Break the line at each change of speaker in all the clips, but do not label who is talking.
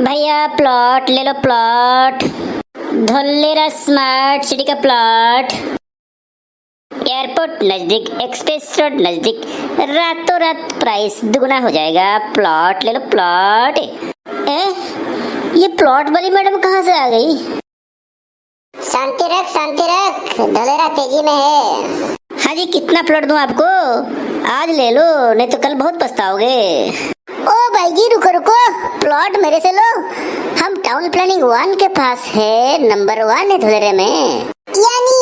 भैया प्लॉट ले लो plot. Dholera smart city का प्लॉट। एयरपोर्ट नजदीक, एक्सप्रेस रोड नजदीक, रातों रात प्राइस दुगना हो जाएगा। प्लॉट ले लो प्लॉट। ये प्लॉट वाली मैडम कहाँ से आ गई?
शांति रख, धोलेरा तेजी में है।
हाँ जी, कितना प्लॉट दूं आपको? आज ले लो, नहीं तो कल बहुत पछताओगे।
ओ भाई जी रुको, प्लॉट मेरे से लो। हम टाउन प्लानिंग 1 के पास है, नंबर 1 है धोलेरे में। यानी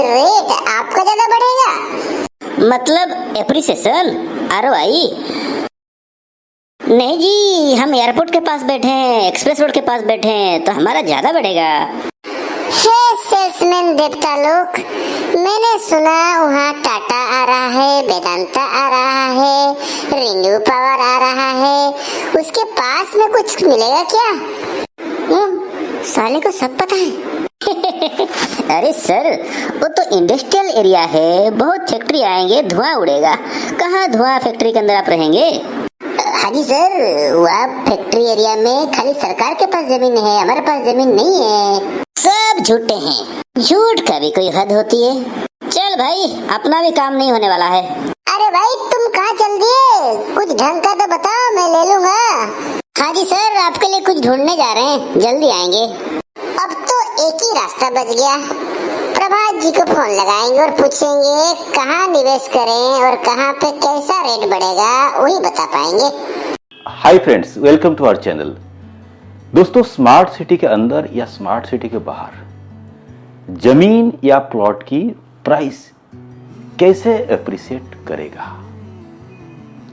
रेट आपका ज्यादा बढ़ेगा?
मतलब एप्रिसिएशन, ROI? नहीं जी, हम एयरपोर्ट के पास बैठे हैं, एक्सप्रेस रोड के पास बैठे हैं, तो हमारा ज्यादा बढ़ेगा।
हे सेल्समैन देवता लोग, मैंने सुना वहाँ टाटा आ रहा है, वेदांता आ रहा है, रिन्यू पावर आ रहा है, उसके पास में कुछ मिलेगा क्या? साले को सब पता है।
अरे सर, वो तो इंडस्ट्रियल एरिया है, बहुत फैक्ट्री आएंगे, धुआं उड़ेगा। कहाँ धुआं फैक्ट्री के अंदर आप रहेंगे?
हाँ जी सर, वहाँ फैक्ट्री एरिया में खाली सरकार के पास जमीन है, हमारे पास जमीन नहीं है।
सब झूठे हैं, झूठ का भी कोई हद होती है। चल भाई, अपना भी काम नहीं होने वाला है।
अरे भाई तुम कहाँ चल दिए? कुछ ढंग का तो बताओ, मैं ले लूँगा। हाँ जी सर, आपके लिए कुछ ढूंढने जा रहे हैं, जल्दी आएंगे। अब तो एक ही रास्ता बच गया, प्रभात जी को फोन लगाएंगे और पूछेंगे कहाँ निवेश करें और कहाँ पे कैसा रेट बढ़ेगा, वही बता पाएंगे।
Hi friends, welcome to our channel. दोस्तों, स्मार्ट सिटी के अंदर या स्मार्ट सिटी के बाहर जमीन या प्लॉट की प्राइस कैसे अप्रिशिएट करेगा,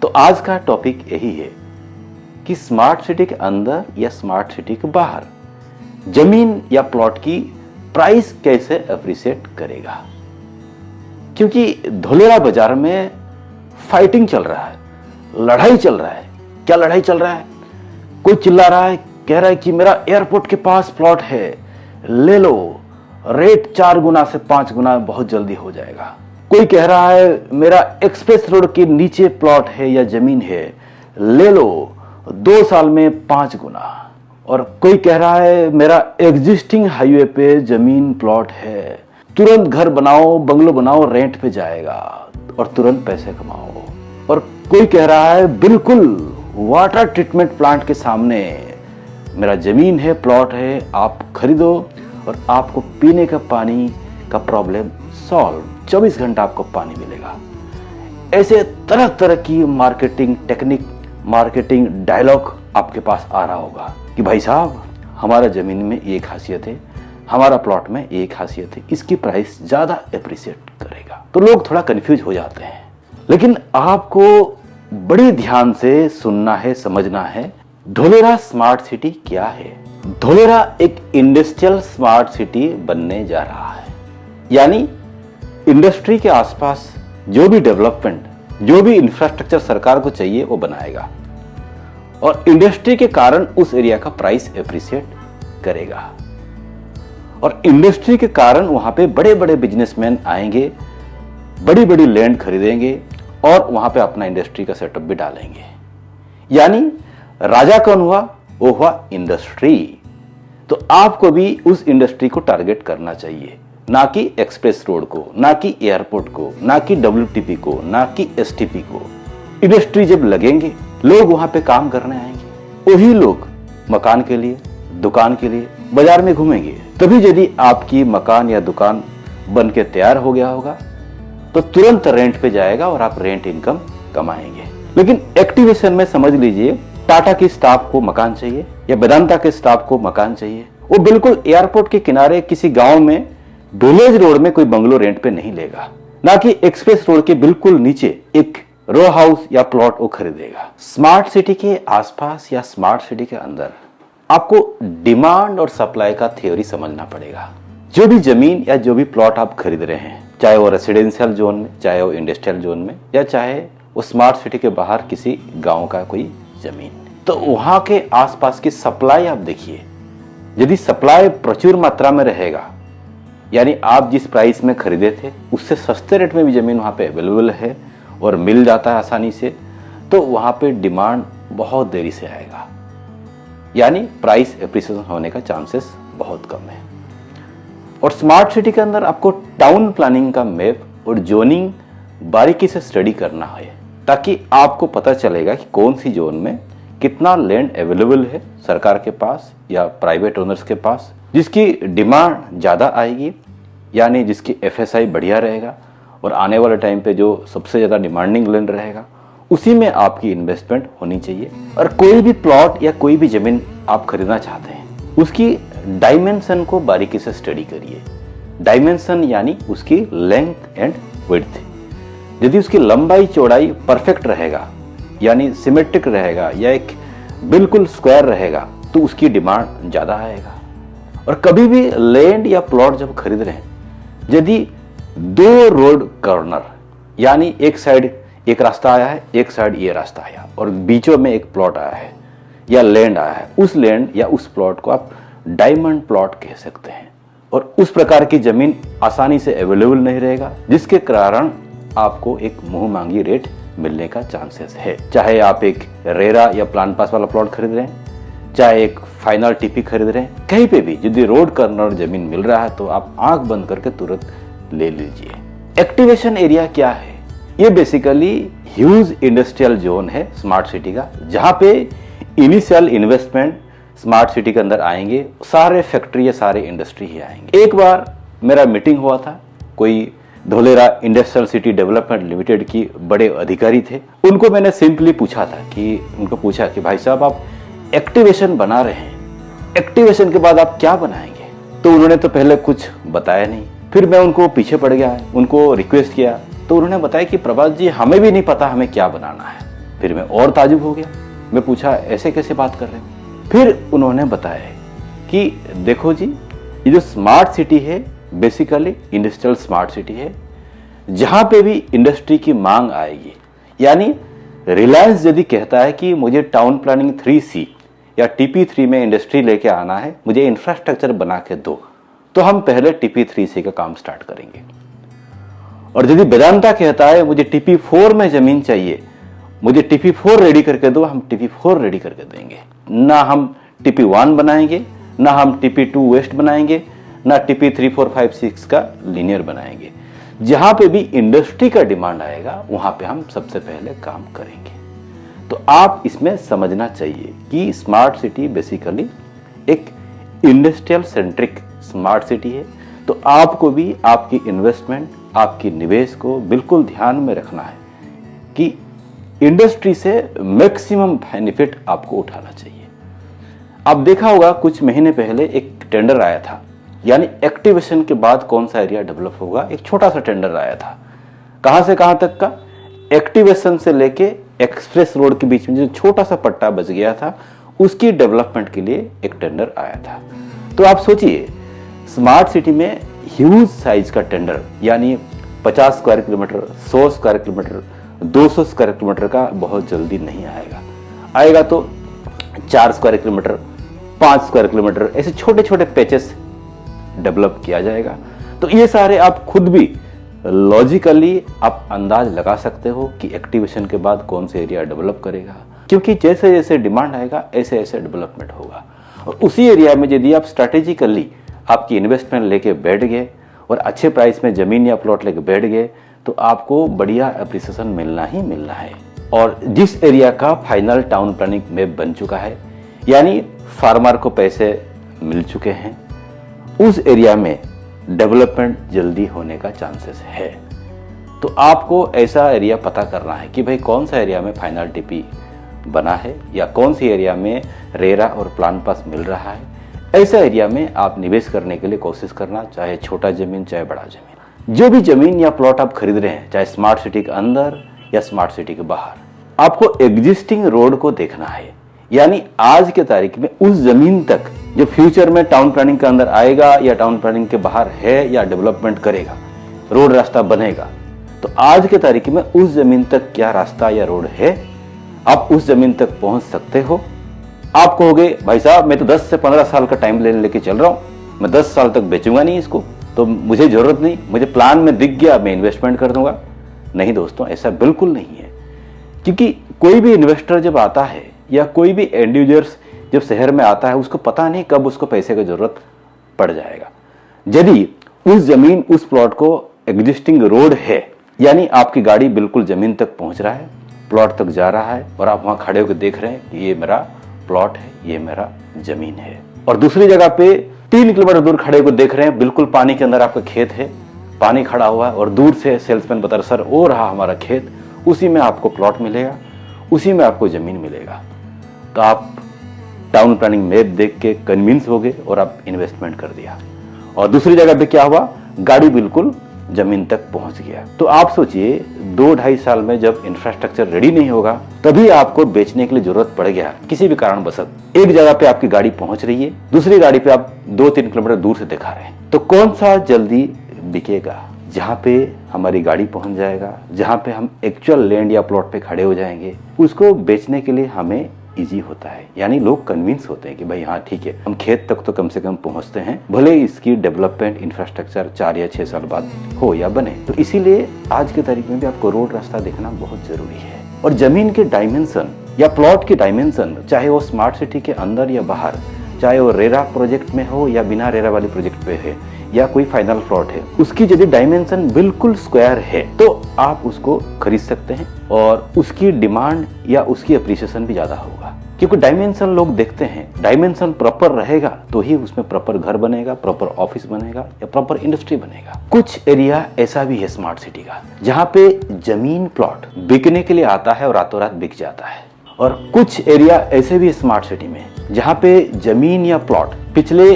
तो आज का टॉपिक यही है कि स्मार्ट सिटी के अंदर या स्मार्ट सिटी के बाहर जमीन या प्लॉट की प्राइस कैसे अप्रिशिएट करेगा। क्योंकि धोलेरा बाजार में फाइटिंग चल रहा है, लड़ाई चल रहा है। क्या लड़ाई चल रहा है? कोई चिल्ला रहा है, कह रहा है कि मेरा एयरपोर्ट के पास प्लॉट है, ले लो, रेट 4 गुना से 5 गुना बहुत जल्दी हो जाएगा। कोई कह रहा है मेरा एक्सप्रेस रोड के नीचे प्लॉट है या जमीन है, ले लो, 2 साल में 5 गुना। और कोई कह रहा है मेरा एग्जिस्टिंग हाईवे पे जमीन प्लॉट है, तुरंत घर बनाओ, बंगलो बनाओ, रेंट पे जाएगा और तुरंत पैसे कमाओ। और कोई कह रहा है बिल्कुल वाटर ट्रीटमेंट प्लांट के सामने मेरा जमीन है, प्लॉट है, आप खरीदो और आपको पीने का पानी का प्रॉब्लम सॉल्व, 24 घंटा आपको पानी मिलेगा। ऐसे तरह तरह की मार्केटिंग टेक्निक, मार्केटिंग डायलॉग आपके पास आ रहा होगा कि भाई साहब, हमारा जमीन में ये खासियत है, हमारा प्लॉट में ये खासियत है, इसकी प्राइस ज्यादा अप्रिशिएट करेगा। तो लोग थोड़ा कंफ्यूज हो जाते हैं। लेकिन आपको बड़ी ध्यान से सुनना है, समझना है, धोलेरा स्मार्ट सिटी क्या है। धोलेरा एक इंडस्ट्रियल स्मार्ट सिटी बनने जा रहा है। यानी इंडस्ट्री के आसपास जो भी डेवलपमेंट, जो भी इंफ्रास्ट्रक्चर सरकार को चाहिए वो बनाएगा और इंडस्ट्री के कारण उस एरिया का प्राइस अप्रिशिएट करेगा। और इंडस्ट्री के कारण वहां पे बड़े बड़े बिजनेसमैन आएंगे, बड़ी बड़ी लैंड खरीदेंगे और वहां पे अपना इंडस्ट्री का सेटअप भी डालेंगे। यानी राजा कौन हुआ? वो हुआ इंडस्ट्री। तो आपको भी उस इंडस्ट्री को टारगेट करना चाहिए, ना कि एक्सप्रेस रोड को, ना कि एयरपोर्ट को, ना कि WTP को, ना कि STP को। इंडस्ट्री जब लगेंगे, लोग वहां पे काम करने आएंगे, वही लोग मकान के लिए, दुकान के लिए बाजार में घूमेंगे। तभी यदि आपकी मकान या दुकान बन के तैयार हो गया होगा तो तुरंत रेंट पे जाएगा और आप रेंट इनकम कमाएंगे। लेकिन एक्टिवेशन में समझ लीजिए, टाटा की स्टाफ को मकान चाहिए या वेदांता के स्टाफ को मकान चाहिए, वो बिल्कुल एयरपोर्ट के किनारे किसी गांव में विलेज रोड में कोई बंगलो रेंट पे नहीं लेगा, ना कि एक्सप्रेस रोड के बिल्कुल नीचे एक रो हाउस या प्लॉट वो खरीदेगा। स्मार्ट सिटी के आसपास या स्मार्ट सिटी के अंदर आपको डिमांड और सप्लाई का थ्योरी समझना पड़ेगा। जो भी जमीन या जो भी प्लॉट आप खरीद रहे हैं, चाहे वो रेसिडेंशियल जोन में, चाहे वो इंडस्ट्रियल जोन में, या चाहे वो स्मार्ट सिटी के बाहर किसी गांव का कोई जमीन, तो वहां के आसपास की सप्लाई आप देखिए। यदि सप्लाई प्रचुर मात्रा में रहेगा, यानी आप जिस प्राइस में खरीदे थे उससे सस्ते रेट में भी जमीन वहां पे अवेलेबल है और मिल जाता है आसानी से, तो वहां पे डिमांड बहुत देरी से आएगा। यानी प्राइस एप्रिसिएशन होने का चांसेस बहुत कम है। और स्मार्ट सिटी के अंदर आपको टाउन प्लानिंग का मैप और जोनिंग बारीकी से स्टडी करना है, ताकि आपको पता चलेगा कि कौन सी जोन में कितना लैंड अवेलेबल है सरकार के पास या प्राइवेट ओनर्स के पास, जिसकी डिमांड ज़्यादा आएगी, यानी जिसकी FSI बढ़िया रहेगा, और आने वाले टाइम पे जो सबसे ज़्यादा डिमांडिंग लैंड रहेगा उसी में आपकी इन्वेस्टमेंट होनी चाहिए। और कोई भी प्लॉट या कोई भी ज़मीन आप खरीदना चाहते हैं, उसकी डायमेंशन को बारीकी से स्टडी करिए। डायमेंशन यानी उसकी लेंथ एंड विड्थ। यदि उसकी लंबाई चौड़ाई परफेक्ट रहेगा, यानी सिमेट्रिक रहेगा या एक बिल्कुल स्क्वायर रहेगा, तो उसकी डिमांड ज़्यादा आएगा। और कभी भी लैंड या प्लॉट जब खरीद रहे हैं, यदि 2 रोड कॉर्नर, यानी एक साइड एक रास्ता आया है, एक साइड ये रास्ता आया, और बीचों में एक प्लॉट आया है या लैंड आया है, उस लैंड या उस प्लॉट को आप डायमंड प्लॉट कह सकते हैं। और उस प्रकार की जमीन आसानी से अवेलेबल नहीं रहेगा, जिसके कारण आपको एक मुंह मांगी रेट मिलने का चांसेस है। चाहे आप एक रेरा या प्लान पास वाला प्लॉट खरीद रहे हैं, चाहे एक फाइनल टीपी खरीद रहे हैं, कहीं पे भी यदि रोड कॉर्नर जमीन मिल रहा है तो आप आंख बंद करके तुरंत ले लीजिए। एक्टिवेशन एरिया क्या है? ये बेसिकली ह्यूज इंडस्ट्रियल जोन है स्मार्ट सिटी का, जहां पे इनिशियल इन्वेस्टमेंट स्मार्ट सिटी के अंदर आएंगे, सारे फैक्ट्री या सारे इंडस्ट्री ही आएंगे। एक बार मेरा मीटिंग हुआ था, कोई Dholera industrial city development limited की बड़े अधिकारी थे। उनको मैंने सिंपली पूछा कि भाई साहब, आप एक्टिवेशन बना रहे हैं, एक्टिवेशन के बाद आप क्या बनाएंगे? तो उन्होंने तो पहले कुछ बताया नहीं। फिर मैं उनको पीछे पड़ गया, उनको रिक्वेस्ट किया, तो उन्होंने बताया कि प्रभात जी, हमें भी नहीं पता हमें क्या बनाना है। फिर मैं और ताजुब हो गया, मैं पूछा ऐसे कैसे बात कर रहे हैं? फिर उन्होंने बताया कि देखो जी, ये जो स्मार्ट सिटी है बेसिकली इंडस्ट्रियल स्मार्ट सिटी है, जहां पे भी इंडस्ट्री की मांग आएगी, यानी रिलायंस यदि कहता है कि मुझे टाउन प्लानिंग 3C या TP3 में इंडस्ट्री लेके आना है, मुझे इंफ्रास्ट्रक्चर बना के दो, तो हम पहले TP3C का काम स्टार्ट करेंगे। और यदि वेदांता कहता है मुझे TP4 में जमीन चाहिए, मुझे TP4 रेडी करके दो, हम TP4 रेडी करके देंगे। ना हम TP1 बनाएंगे, ना हम TP2 वेस्ट बनाएंगे, ना TP3, 4, 5, 6 का लीनियर बनाएंगे। जहां पे भी इंडस्ट्री का डिमांड आएगा वहां पे हम सबसे पहले काम करेंगे। तो आप इसमें समझना चाहिए कि स्मार्ट सिटी बेसिकली एक इंडस्ट्रियल सेंट्रिक स्मार्ट सिटी है। तो आपको भी आपकी इन्वेस्टमेंट, आपकी निवेश को बिल्कुल ध्यान में रखना है कि इंडस्ट्री से मैक्सिमम बेनिफिट आपको उठाना चाहिए। आप देखा होगा कुछ महीने पहले एक टेंडर आया था, यानी एक्टिवेशन के बाद कौन सा एरिया डेवलप होगा, एक छोटा सा टेंडर आया था। कहां से कहां तक का? एक्टिवेशन से लेके एक्सप्रेस रोड के बीच में जो छोटा सा पट्टा बच गया था, उसकी डेवलपमेंट के लिए एक टेंडर आया था। तो आप सोचिए, स्मार्ट सिटी में ह्यूज साइज का टेंडर, यानी 50 square kilometre, 100 square kilometre, 200 square kilometre का बहुत जल्दी नहीं आएगा। आएगा तो 4 स्क्वायर किलोमीटर, 5 स्क्वायर किलोमीटर, ऐसे छोटे छोटे पैचेस डेवलप किया जाएगा। तो ये सारे आप खुद भी लॉजिकली आप अंदाज लगा सकते हो कि एक्टिवेशन के बाद कौन से एरिया डेवलप करेगा, क्योंकि जैसे जैसे डिमांड आएगा ऐसे ऐसे डेवलपमेंट होगा। और उसी एरिया में यदि आप स्ट्रैटेजिकली आपकी इन्वेस्टमेंट लेके बैठ गए और अच्छे प्राइस में जमीन या प्लॉट लेके बैठ गए, तो आपको बढ़िया एप्रिसिएशन मिलना ही मिलना है। और जिस एरिया का फाइनल टाउन प्लानिंग मैप बन चुका है, यानी फार्मर को पैसे मिल चुके हैं, उस एरिया में डेवलपमेंट जल्दी होने का चांसेस है। तो आपको ऐसा एरिया पता करना है कि भाई कौन सा एरिया में फाइनल टीपी बना है या कौन सी एरिया में रेरा और प्लान पास मिल रहा है। ऐसा एरिया में आप निवेश करने के लिए कोशिश करना, चाहे छोटा जमीन चाहे बड़ा जमीन। जो भी जमीन या प्लॉट आप खरीद रहे हैं, चाहे स्मार्ट सिटी के अंदर या स्मार्ट सिटी के बाहर, आपको एग्जिस्टिंग रोड को देखना है, यानी आज के तारीख में उस जमीन तक जो फ्यूचर में टाउन प्लानिंग के अंदर आएगा या टाउन प्लानिंग के बाहर है या डेवलपमेंट करेगा, रोड रास्ता बनेगा, तो आज के तारीख में उस जमीन तक क्या रास्ता या रोड है, आप उस जमीन तक पहुंच सकते हो। आप कहोगे भाई साहब मैं तो 10 से 15 साल का टाइम लेके चल रहा हूं, मैं 10 साल तक बेचूंगा नहीं इसको, तो मुझे जरूरत नहीं, मुझे प्लान में दिख गया मैं इन्वेस्टमेंट कर दूंगा। नहीं दोस्तों, ऐसा बिल्कुल नहीं है। क्योंकि कोई भी इन्वेस्टर जब आता है या कोई भी एंड यूजर्स जब शहर में आता है उसको पता नहीं कब उसको पैसे की जरूरत पड़ जाएगा। यदि उस जमीन, उस प्लॉट को एग्जिस्टिंग रोड है, यानी आपकी गाड़ी बिल्कुल जमीन तक पहुंच रहा है, प्लॉट तक जा रहा है और आप वहां खड़े होकर देख रहे हैं कि ये मेरा प्लॉट है, ये मेरा जमीन है। और दूसरी जगह पे 3 किलोमीटर दूर खड़े होकर देख रहे हैं, बिल्कुल पानी के अंदर आपका खेत है, पानी खड़ा हुआ है और दूर से सेल्समैन बता रहा, सर वो रहा हमारा खेत, उसी में आपको प्लॉट मिलेगा, उसी में आपको जमीन मिलेगा। तो आप टाउन प्लानिंग मैप देख के कन्विंस हो गए और आप इन्वेस्टमेंट कर दिया। और दूसरी जगह पे क्या हुआ, गाड़ी बिल्कुल जमीन तक पहुंच गया। तो आप सोचिए 2-2.5 साल में जब इंफ्रास्ट्रक्चर रेडी नहीं होगा तभी आपको बेचने के लिए जरूरत पड़ गया किसी भी कारणवश। एक जगह पे आपकी गाड़ी पहुंच रही है, दूसरी गाड़ी पे आप 2-3 किलोमीटर दूर से दिखा रहे हैं, तो कौन सा जल्दी बिकेगा? जहां पे हमारी गाड़ी पहुंच जाएगा, जहां पे हम एक्चुअल लैंड या प्लॉट पे खड़े हो जाएंगे, उसको बेचने के लिए हमें इजी होता है। यानी लोग कन्विंस होते हैं कि भाई हाँ ठीक है, हम खेत तक तो कम से कम पहुंचते हैं, भले इसकी डेवलपमेंट इंफ्रास्ट्रक्चर 4 या 6 साल बाद हो या बने। तो इसीलिए आज की तारीख में भी आपको रोड रास्ता देखना बहुत जरूरी है। और जमीन के डायमेंशन या प्लॉट की डायमेंशन, चाहे वो स्मार्ट सिटी के अंदर या बाहर, चाहे वो रेरा प्रोजेक्ट में हो या बिना रेरा वाले प्रोजेक्ट पे है या कोई फाइनल प्लॉट है, उसकी यदि डायमेंशन बिल्कुल स्क्वायर है तो आप उसको खरीद सकते हैं और उसकी डिमांड या उसकी अप्रिसिएशन भी ज्यादा होगा। क्योंकि डायमेंशन लोग देखते हैं, डायमेंशन प्रॉपर रहेगा तो ही उसमें प्रॉपर घर बनेगा, प्रॉपर ऑफिस बनेगा या प्रॉपर इंडस्ट्री बनेगा। कुछ एरिया ऐसा भी है स्मार्ट सिटी का जहाँ पे जमीन प्लॉट बिकने के लिए आता है और रातों रात बिक जाता है। और कुछ एरिया ऐसे भी स्मार्ट सिटी में जहाँ पे जमीन या प्लॉट पिछले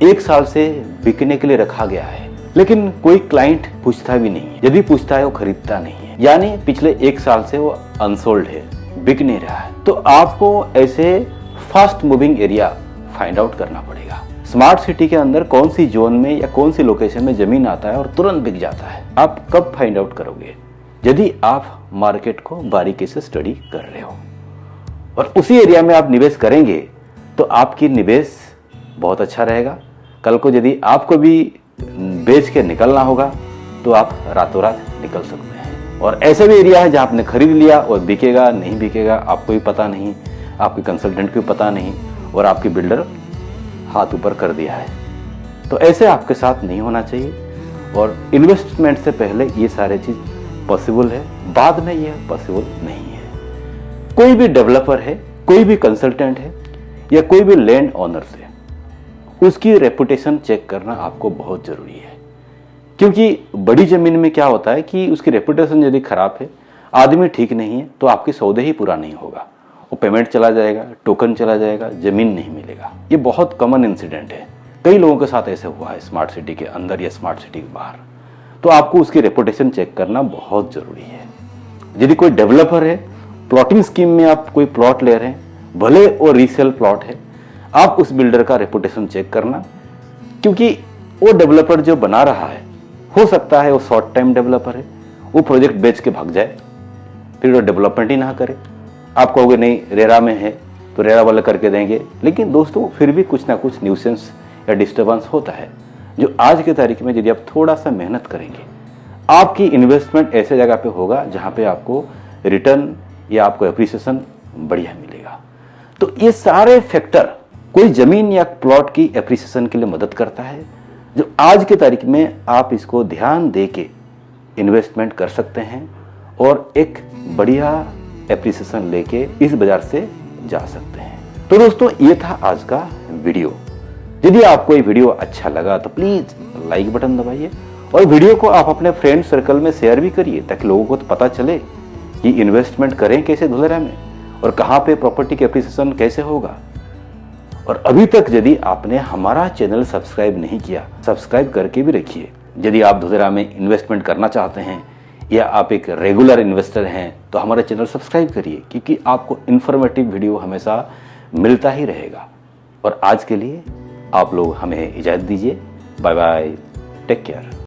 1 साल से बिकने के लिए रखा गया है, लेकिन कोई क्लाइंट पूछता भी नहीं है, यदि पूछता है वो खरीदता नहीं है, यानी पिछले 1 साल से वो अनसोल्ड है, बिक नहीं रहा है। तो आपको ऐसे fast moving area find out करना पड़ेगा। स्मार्ट सिटी के अंदर कौन सी जोन में या कौन सी लोकेशन में जमीन आता है और तुरंत बिक जाता है, आप कब फाइंड आउट करोगे? यदि आप मार्केट को बारीकी से स्टडी कर रहे हो और उसी एरिया में आप निवेश करेंगे तो आपकी निवेश बहुत अच्छा रहेगा। कल को यदि आपको भी बेच के निकलना होगा तो आप रातों रात निकल सकते हैं। और ऐसे भी एरिया है जहां आपने खरीद लिया और बिकेगा नहीं बिकेगा आपको भी पता नहीं, आपके कंसल्टेंट को भी पता नहीं और आपके बिल्डर हाथ ऊपर कर दिया है। तो ऐसे आपके साथ नहीं होना चाहिए। और इन्वेस्टमेंट से पहले ये सारे चीज पॉसिबल है, बाद में ये पॉसिबल नहीं है। कोई भी डेवलपर है, कोई भी कंसल्टेंट है या कोई भी लैंड ओनर से उसकी रेपुटेशन चेक करना आपको बहुत जरूरी है। क्योंकि बड़ी जमीन में क्या होता है कि उसकी रेपुटेशन यदि खराब है, आदमी ठीक नहीं है, तो आपके सौदे ही पूरा नहीं होगा, वो पेमेंट चला जाएगा, टोकन चला जाएगा, जमीन नहीं मिलेगा। ये बहुत कॉमन इंसिडेंट है, कई लोगों के साथ ऐसे हुआ है स्मार्ट सिटी के अंदर या स्मार्ट सिटी के बाहर। तो आपको उसकी रेपुटेशन चेक करना बहुत जरूरी है। यदि कोई डेवलपर है, प्लॉटिंग स्कीम में आप कोई प्लॉट ले रहे हैं, भले वो रीसेल प्लॉट है, आप उस बिल्डर का रेपुटेशन चेक करना। क्योंकि वो डेवलपर जो बना रहा है, हो सकता है वो शॉर्ट टाइम डेवलपर है, वो प्रोजेक्ट बेच के भाग जाए, फिर वो डेवलपमेंट ही ना करे। आप कहोगे नहीं रेरा में है तो रेरा वाले करके देंगे, लेकिन दोस्तों फिर भी कुछ ना कुछ न्यूसेंस या डिस्टर्बेंस होता है, जो आज की तारीख में यदि आप थोड़ा सा मेहनत करेंगे, आपकी इन्वेस्टमेंट ऐसे जगह पे होगा जहां पे आपको रिटर्न या आपको एप्रिसिएशन बढ़िया मिलेगा। तो ये सारे फैक्टर कोई जमीन या प्लॉट की एप्रिसिएशन के लिए मदद करता है, जो आज की तारीख में आप इसको ध्यान दे के इन्वेस्टमेंट कर सकते हैं और एक बढ़िया एप्रिसिएशन लेके इस बाजार से जा सकते हैं। तो दोस्तों ये था आज का वीडियो। यदि आपको ये वीडियो अच्छा लगा तो प्लीज लाइक बटन दबाइए और वीडियो को आप अपने फ्रेंड सर्कल में शेयर भी करिए, ताकि लोगों को तो पता चले कि इन्वेस्टमेंट करें कैसे धुलेरा में और कहाँ पे प्रॉपर्टी के एप्रिसिएशन कैसे होगा। और अभी तक यदि आपने हमारा चैनल सब्सक्राइब नहीं किया, सब्सक्राइब करके भी रखिए। यदि आप धुलेरा में इन्वेस्टमेंट करना चाहते हैं या आप एक रेगुलर इन्वेस्टर हैं तो हमारा चैनल सब्सक्राइब करिए, क्योंकि आपको इन्फॉर्मेटिव वीडियो हमेशा मिलता ही रहेगा। और आज के लिए आप लोग हमें इजाज़त दीजिए। Bye bye, take care.